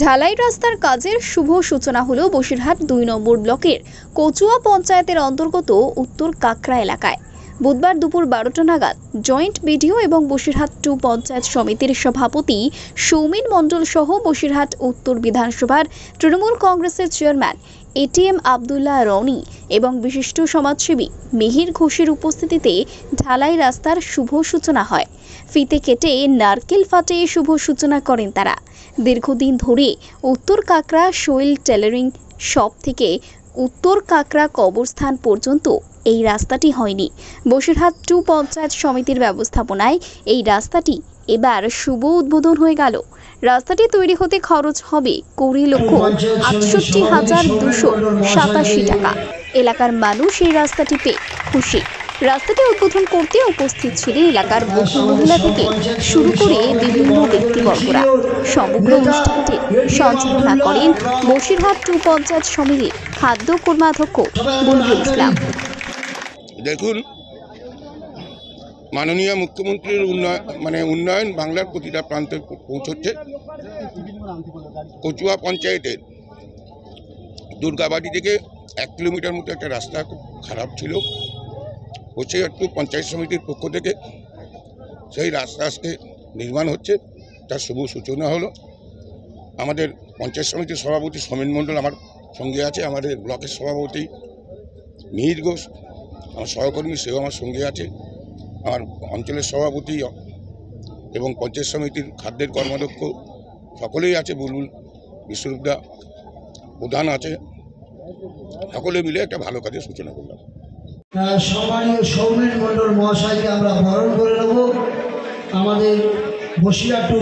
ঢালাই রাস্তার কাজের শুভ সূচনা হলো বসিরহাট ২ নম্বর ব্লকের কচুয়া পঞ্চায়েতের অন্তর্গত উত্তর কাকড়া এলাকায়। বুধবার দুপুর ১২টা নাগাদ জয়েন্ট বিডিও এবং বসিরহাট ২ পঞ্চায়েত সমিতির সভাপতি সৌমিন মণ্ডল সহ বসিরহাট উত্তর বিধানসভার তৃণমূল কংগ্রেসের চেয়ারম্যান এটিএম আব্দুল্লাহ রনি এবং বিশিষ্ট সমাজসেবী মিহির ঘোষের উপস্থিতিতে ঢালাই রাস্তার শুভ সূচনা হয়। ফিতে কেটে নারকেল ফাটিয়ে শুভ সূচনা করেন তারা। দীর্ঘদিন ধরে উত্তর কাকড়া সোয়েল টেলারিং শপ থেকে উত্তর কাকড়া কবরস্থান পর্যন্ত এই রাস্তাটি হয়নি। বসিরহাট ২ পঞ্চায়েত সমিতির ব্যবস্থাপনায় এই রাস্তাটি এবার শুভ উদ্বোধন হয়ে গেল। রাস্তাটি তৈরি হতে খরচ হবে ২০,৬৮,২৮৭ টাকা। এলাকার মানুষ এই রাস্তাটি পেয়ে খুশি। রাস্তাটি উদ্বোধন করতে উপস্থিত ছিলেন এলাকার বহু মহিলা থেকে শুরু করে বিভিন্ন ব্যক্তিবর্গরা। সমগ্র অনুষ্ঠানটি সঞ্চালনা করেন বসিরহাট ২ পঞ্চায়েত সমিতির খাদ্য কর্মাধ্যক্ষ বুলবুল ইসলাম। দেখুন, মাননীয় মুখ্যমন্ত্রীর উন্নয়ন বাংলার প্রতিটা প্রান্তে পৌঁছচ্ছে। কচুয়া পঞ্চায়েতের দুর্গাবাড়ি থেকে ১ কিলোমিটার মতো একটা রাস্তা খুব খারাপ ছিল। বসিরহাট পঞ্চায়েত সমিতির পক্ষ থেকে সেই রাস্তা আজকে নির্মাণ হচ্ছে, তার শুভ সূচনা হলো। আমাদের পঞ্চায়েত সমিতির সভাপতি সৌমিন মণ্ডল আমার সঙ্গে আছে, আমাদের ব্লকের সভাপতি মিহির ঘোষ আমার সহকর্মী, সেও আমার সঙ্গে আছে, আমার অঞ্চলের সভাপতি এবং পঞ্চায়েত সমিতির খাদ্যের কর্মাধ্যক্ষ সকলেই আছে, বুলবুল বিশ্বরূপদা প্রধান আছে। সকলে মিলে একটা ভালো কাজের সূচনা করলাম। সম্মানীয় সৌমেন মণ্ডল মহাশয়কে আমরা বরণ করে নেব। আমাদের বসিরহাট ২